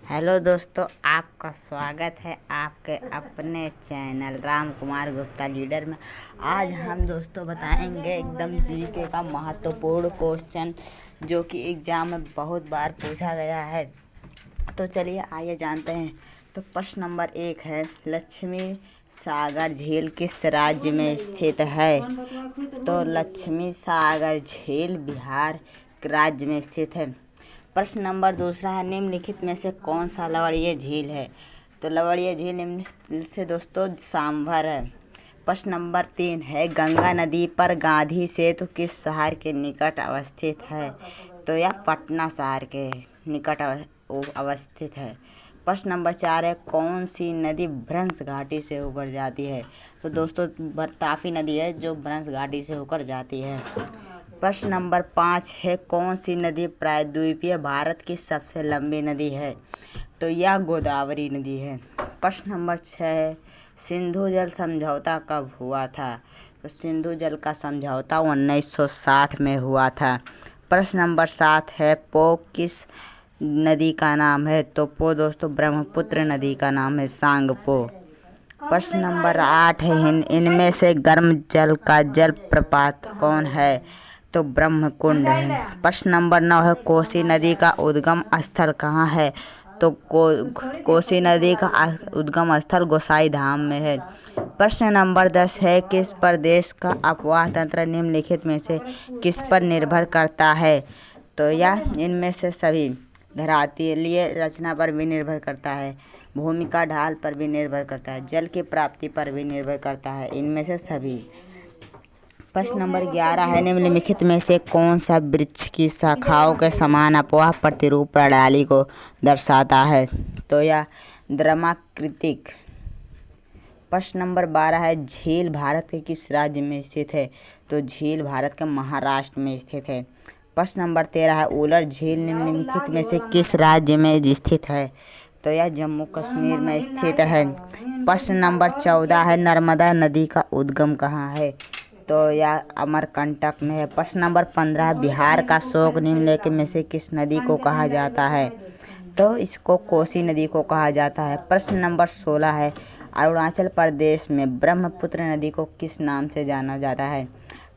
Hello दोस्तों, आपका स्वागत है आपके अपने चैनल राम कुमार गुप्ता लीडर में। आज हम दोस्तों बताएंगे एकदम जीके का महत्वपूर्ण क्वेश्चन जो कि एग्ज़ाम में बहुत बार पूछा गया है। तो चलिए आइए जानते हैं। तो प्रश्न नंबर 1 है, लक्ष्मी सागर झील किस राज्य में स्थित है? तो लक्ष्मी सागर झील बिहार राज्य में स्थित है। प्रश्न नंबर 2 है, निम्नलिखित में से कौन सा लवणीय झील है? तो लवणीय झील निम्न से दोस्तों सांभर है। प्रश्न नंबर 3 है, गंगा नदी पर गांधी सेतु किस शहर के निकट अवस्थित है? तो यह पटना शहर के निकट अवस्थित है। प्रश्न नंबर 4 है, कौन सी नदी भ्रंश घाटी से होकर जाती है? तो दोस्तों तापी नदी है जो भ्रंश घाटी से होकर जाती है। प्रश्न नंबर 5 है, कौन सी नदी प्रायद्वीपीय भारत की सबसे लंबी नदी है? तो यह गोदावरी नदी है। प्रश्न नंबर 6 है, सिंधु जल समझौता कब हुआ था? तो सिंधु जल का समझौता 1960 में हुआ था। प्रश्न नंबर 7 है, पो किस नदी का नाम है? तो पो दोस्तों ब्रह्मपुत्र नदी का नाम है, सांगपो। प्रश्न नंबर 8 है, इनमें से गर्म जल का जल प्रपात कौन है? तो ब्रह्मकुंड है। प्रश्न नंबर 9 है, कोसी नदी का उद्गम स्थल कहाँ है? तो कोसी नदी का उद्गम स्थल गोसाई धाम में है। प्रश्न नंबर 10 है, किस प्रदेश का अपवाह तंत्र निम्नलिखित में से किस पर निर्भर करता है? तो यह इनमें से सभी धरातलीय रचना पर भी निर्भर करता है, भूमि का ढाल पर भी निर्भर करता है, जल की प्राप्ति पर भी निर्भर करता है, इनमें से सभी। प्रश्न नंबर 11 है, निम्नलिखित में से कौन सा वृक्ष की शाखाओं के समान अपवाह प्रतिरूप प्रणाली को दर्शाता है? तो यह द्रमाकृतिक। प्रश्न नंबर 12 है, झील भारत के किस राज्य में स्थित है? तो झील भारत के महाराष्ट्र में स्थित है। प्रश्न नंबर 13 है, उलर झील निम्नलिखित में से किस राज्य में स्थित है? तो यह जम्मू कश्मीर में स्थित है। प्रश्न नंबर 14 है, नर्मदा नदी का उद्गम कहाँ है? तो यह अमरकंटक में है। प्रश्न नंबर 15, बिहार का शोक निम्नलिखित में से किस नदी को कहा जाता है? तो इसको कोसी नदी को कहा जाता है। प्रश्न नंबर 16 है, अरुणाचल प्रदेश में ब्रह्मपुत्र नदी को किस नाम से जाना जाता है?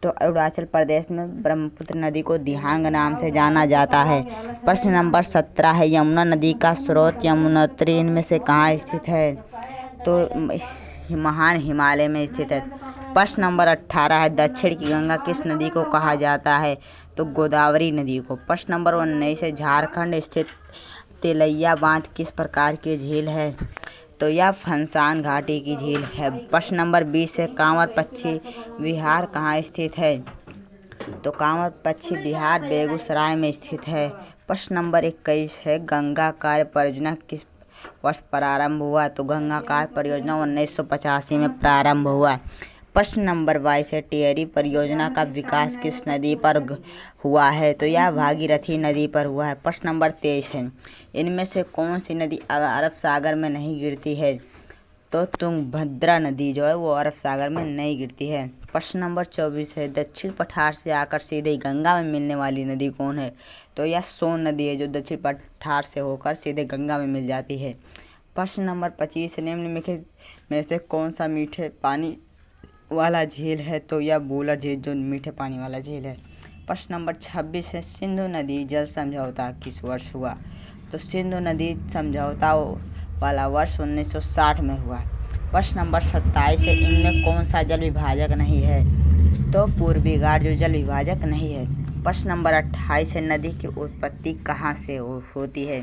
तो अरुणाचल प्रदेश में ब्रह्मपुत्र नदी को दिहांग नाम से जाना जाता है। प्रश्न नंबर 17 है, यमुना नदी का स्रोत यमुनोत्री इनमें से कहाँ स्थित है? तो महान हिमालय में स्थित है। प्रश्न नंबर 18 है, दक्षिण की गंगा किस नदी को कहा जाता है? तो गोदावरी नदी को। प्रश्न नंबर 19 है, झारखंड स्थित तिलैया बांध किस प्रकार की झील है? तो यह फंसान घाटी की झील है। प्रश्न नंबर 20 है, कांवर पक्षी विहार कहाँ स्थित है? तो कांवर पक्षी विहार बेगूसराय में स्थित है। प्रश्न नंबर 21 है, गंगा कार्य परियोजना किस वर्ष प्रारंभ हुआ? तो गंगा कार्य परियोजना 1985 में प्रारंभ हुआ। प्रश्न नंबर 22 है, टिहरी परियोजना का विकास किस नदी पर हुआ है? तो यह भागीरथी नदी पर हुआ है। प्रश्न नंबर 23 है, इनमें से कौन सी नदी अरब सागर में नहीं गिरती है? तो तुंगभद्रा नदी जो है वो अरब सागर में नहीं गिरती है। प्रश्न नंबर 24 है, दक्षिण पठार से आकर सीधे गंगा में मिलने वाली नदी कौन है? तो यह सोन नदी है जो दक्षिण पठार से होकर सीधे गंगा में मिल जाती है। प्रश्न नंबर 25 है, निम्नलिखित में से कौन सा मीठे पानी वाला झील है? तो यह वुलर झील जो मीठे पानी वाला झील है। प्रश्न नंबर 26 है, सिंधु नदी जल समझौता किस वर्ष हुआ? तो सिंधु नदी समझौता वाला वर्ष 1960 में हुआ। प्रश्न नंबर 27 है, इनमें कौन सा जल विभाजक नहीं है? तो पूर्वी घाट जो जल विभाजक नहीं है। प्रश्न नंबर 28 है, नदी की उत्पत्ति कहाँ से होती है?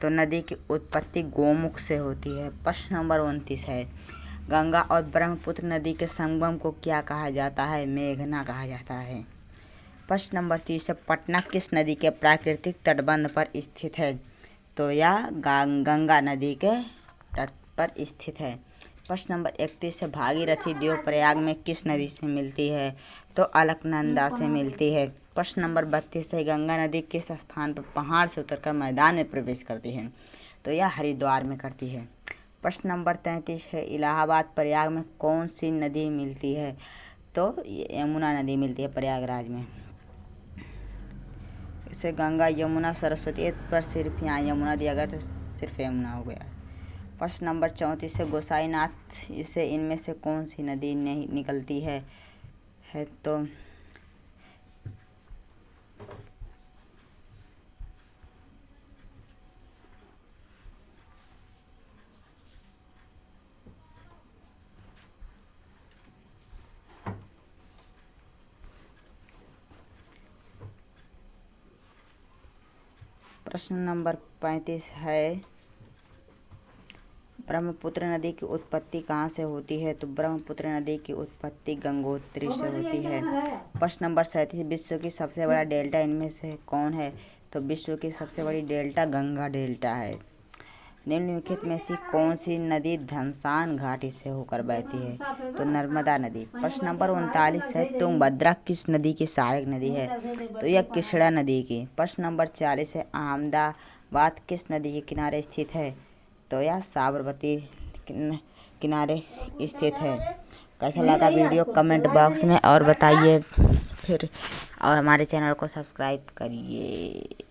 तो नदी की उत्पत्ति गोमुख से होती है। प्रश्न नंबर 29 है, गंगा और ब्रह्मपुत्र नदी के संगम को क्या कहा जाता है? मेघना कहा जाता है। प्रश्न नंबर 30 है, पटना किस नदी के प्राकृतिक तटबंध पर स्थित है? तो यह गंगा नदी के तट पर स्थित है। प्रश्न नंबर 31 है, भागीरथी देवप्रयाग में किस नदी से मिलती है? तो अलकनंदा से मिलती है। प्रश्न नंबर 32 है, गंगा नदी किस स्थान पर पहाड़ से उतरकर मैदान में प्रवेश करती है? तो यह हरिद्वार में करती है। प्रश्न नंबर 33 है, इलाहाबाद प्रयाग में कौन सी नदी मिलती है? तो यमुना नदी मिलती है प्रयागराज में। से गंगा, यमुना, सरस्वती पर सिर्फ यहाँ यमुना दिया गया तो सिर्फ यमुना हो गया। प्रश्न नंबर 34 से गोसाईनाथ इसे इनमें से कौन सी नदी नहीं निकलती है तो प्रश्न नंबर 35 है ब्रह्मपुत्र नदी की उत्पत्ति कहाँ से होती है तो ब्रह्मपुत्र नदी की उत्पत्ति गंगोत्री से होती है। प्रश्न नंबर 37 विश्व की सबसे बड़ा डेल्टा इनमें से कौन है तो विश्व की सबसे बड़ी डेल्टा गंगा डेल्टा है। निम्नलिखित में से कौन सी नदी धमसान घाटी से होकर बहती है तो नर्मदा नदी। प्रश्न नंबर 39 है तुंगभद्रा किस नदी की सहायक नदी है तो यह कृष्णा नदी की। प्रश्न नंबर 40 है अहमदाबाद किस नदी के किनारे स्थित है तो यह साबरमती किनारे स्थित है। कैसा लगा वीडियो कमेंट बॉक्स में और बताइए फिर और हमारे चैनल को सब्सक्राइब करिए।